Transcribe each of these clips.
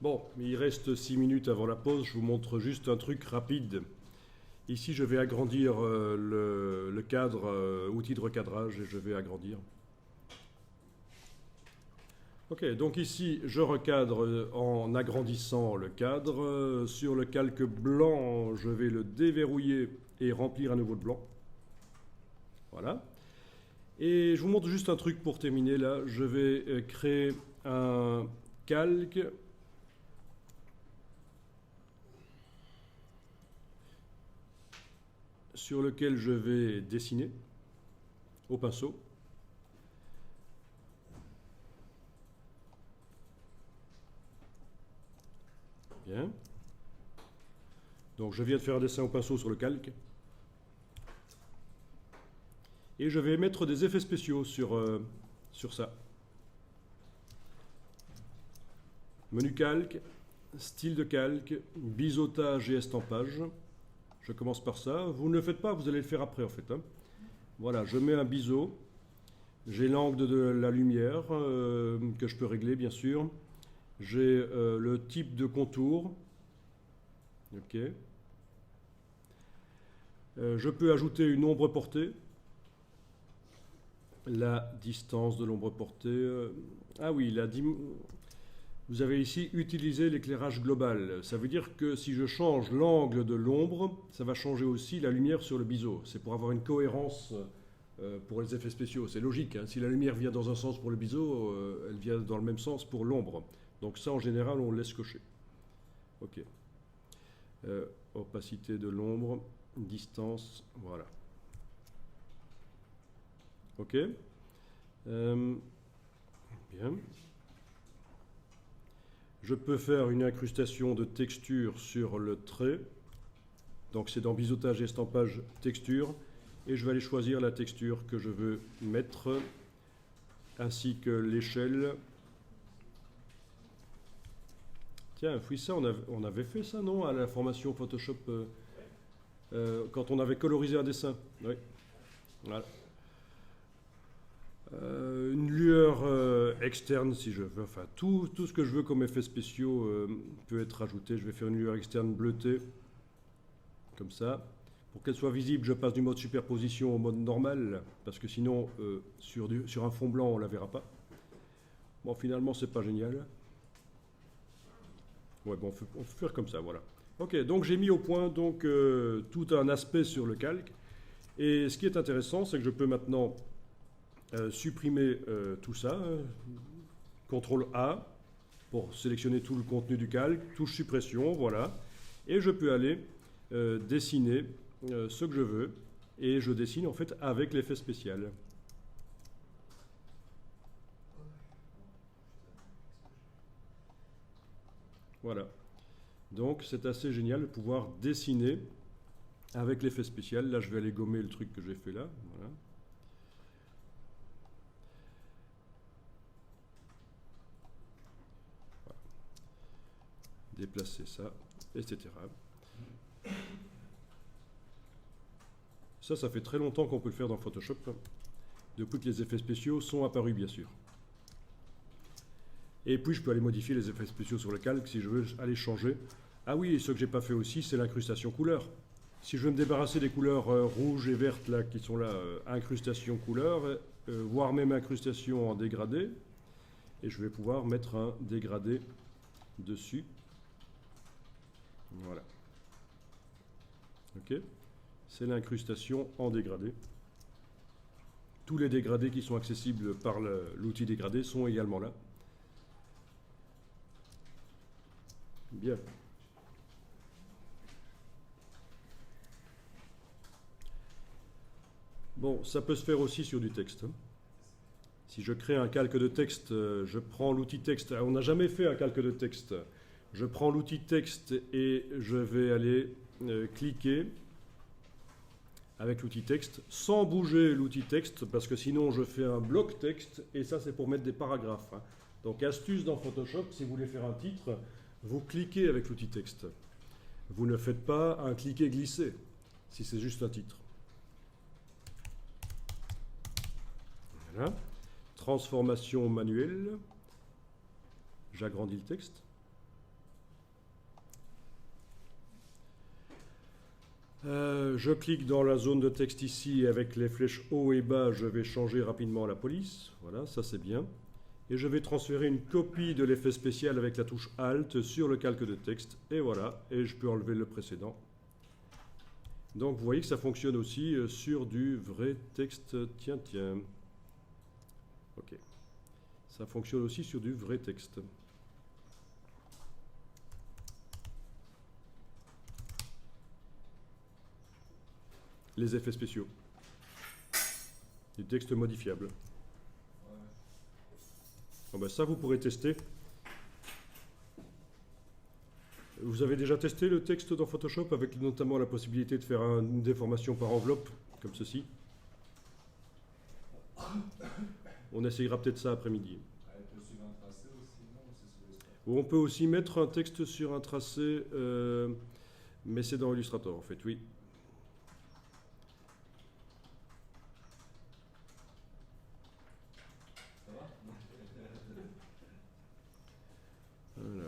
Bon, il reste 6 minutes avant la pause, je vous montre juste un truc rapide. Ici, je vais agrandir le cadre, outil de recadrage, et je vais agrandir. Ok, donc ici, je recadre en agrandissant le cadre. Sur le calque blanc, je vais le déverrouiller et remplir à nouveau de blanc. Voilà. Et je vous montre juste un truc pour terminer là. Je vais créer un calque sur lequel je vais dessiner au pinceau. Bien. Donc je viens de faire un dessin au pinceau sur le calque. Et je vais mettre des effets spéciaux sur ça. Menu calque, style de calque, biseautage et estampage. Je commence par ça. Vous ne le faites pas, vous allez le faire après en fait. Hein. Voilà, je mets un biseau. J'ai l'angle de la lumière que je peux régler bien sûr. J'ai le type de contour. Ok. Je peux ajouter une ombre portée. La distance de l'ombre portée. Ah oui, vous avez ici utilisé l'éclairage global. Ça veut dire que si je change l'angle de l'ombre, ça va changer aussi la lumière sur le biseau. C'est pour avoir une cohérence pour les effets spéciaux. C'est logique. Hein. Si la lumière vient dans un sens pour le biseau, elle vient dans le même sens pour l'ombre. Donc ça, en général, on le laisse cocher. Ok. Opacité de l'ombre, distance, voilà. Ok. Bien. Je peux faire une incrustation de texture sur le trait. Donc c'est dans biseautage et estampage texture. Et je vais aller choisir la texture que je veux mettre, ainsi que l'échelle. Tiens, oui, ça, on avait fait ça, non, à la formation Photoshop, quand on avait colorisé un dessin. Oui. Voilà. Une lueur externe, si je veux. Enfin, tout ce que je veux comme effets spéciaux peut être rajouté. Je vais faire une lueur externe bleutée, comme ça. Pour qu'elle soit visible, je passe du mode superposition au mode normal, parce que sinon, sur un fond blanc, on ne la verra pas. Bon, finalement, c'est pas génial. Ouais, bon, on peut faire comme ça, voilà. Ok, donc j'ai mis au point donc, tout un aspect sur le calque. Et ce qui est intéressant, c'est que je peux maintenant supprimer tout ça. CTRL A pour sélectionner tout le contenu du calque. Touche suppression, voilà. Et je peux aller dessiner ce que je veux. Et je dessine en fait avec l'effet spécial. Voilà. Donc c'est assez génial de pouvoir dessiner avec l'effet spécial. Là, je vais aller gommer le truc que j'ai fait là. Voilà. Voilà. Déplacer ça, etc. Ça fait très longtemps qu'on peut le faire dans Photoshop, depuis que les effets spéciaux sont apparus, bien sûr. Et puis, je peux aller modifier les effets spéciaux sur le calque si je veux aller changer. Ah oui, et ce que j'ai pas fait aussi, c'est l'incrustation couleur. Si je veux me débarrasser des couleurs rouges et vertes là, qui sont là, incrustation couleur, voire même incrustation en dégradé, et je vais pouvoir mettre un dégradé dessus. Voilà. Ok. C'est l'incrustation en dégradé. Tous les dégradés qui sont accessibles par l'outil dégradé sont également là. Bien. Bon, ça peut se faire aussi sur du texte. Si je crée un calque de texte, je prends l'outil texte. On n'a jamais fait un calque de texte. Je prends l'outil texte et je vais aller cliquer avec l'outil texte, sans bouger l'outil texte, parce que sinon je fais un bloc texte, et ça c'est pour mettre des paragraphes. Hein. Donc astuce dans Photoshop, si vous voulez faire un titre, vous cliquez avec l'outil texte. Vous ne faites pas un cliquer-glisser, si c'est juste un titre. Voilà. Transformation manuelle. J'agrandis le texte. Je clique dans la zone de texte ici, et avec les flèches haut et bas, je vais changer rapidement la police. Voilà, ça c'est bien. Et je vais transférer une copie de l'effet spécial avec la touche Alt sur le calque de texte. Et voilà, et je peux enlever le précédent. Donc vous voyez que ça fonctionne aussi sur du vrai texte. Tiens, tiens. Ok. Ça fonctionne aussi sur du vrai texte. Les effets spéciaux. Du texte modifiable. Bon ben ça, vous pourrez tester. Vous avez déjà testé le texte dans Photoshop avec notamment la possibilité de faire une déformation par enveloppe, comme ceci. On essayera peut-être ça après-midi. Ou on peut aussi mettre un texte sur un tracé, mais c'est dans Illustrator en fait, oui. Alors.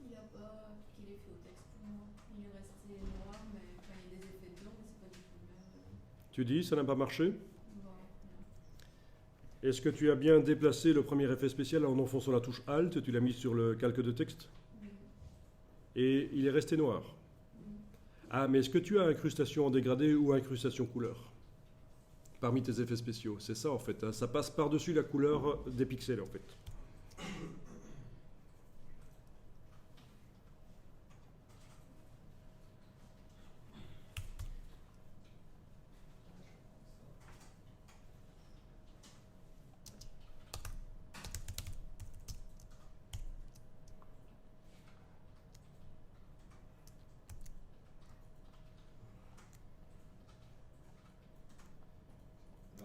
Il n'a pas appliqué l'effet au texte pour moi. Il est resté noir, mais enfin, il y a des effets dedans, mais c'est pas du tout le même. Tu dis, ça n'a pas marché? Non. Est-ce que tu as bien déplacé le premier effet spécial en enfonçant la touche Alt? Tu l'as mis sur le calque de texte? Oui. Et il est resté noir? Oui. Ah, mais est-ce que tu as incrustation en dégradé ou incrustation couleur parmi tes effets spéciaux? C'est ça en fait, hein. Ça passe par-dessus la couleur des pixels en fait.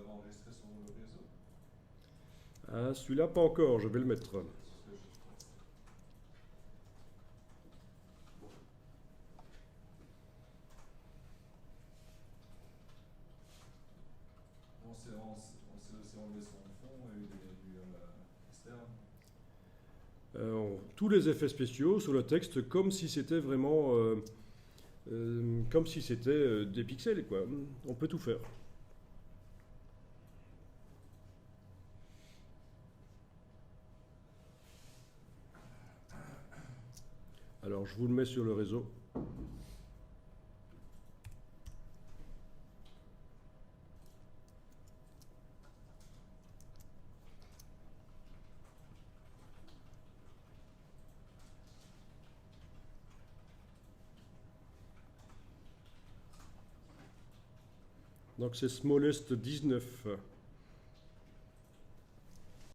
Enregistré sur le réseau? Ah, celui-là pas encore, je vais le mettre. On sait aussi enlever son fond et du externe. Tous les effets spéciaux sur le texte comme si c'était vraiment comme si c'était des pixels quoi. On peut tout faire. Alors je vous le mets sur le réseau. Donc c'est Smallest 19.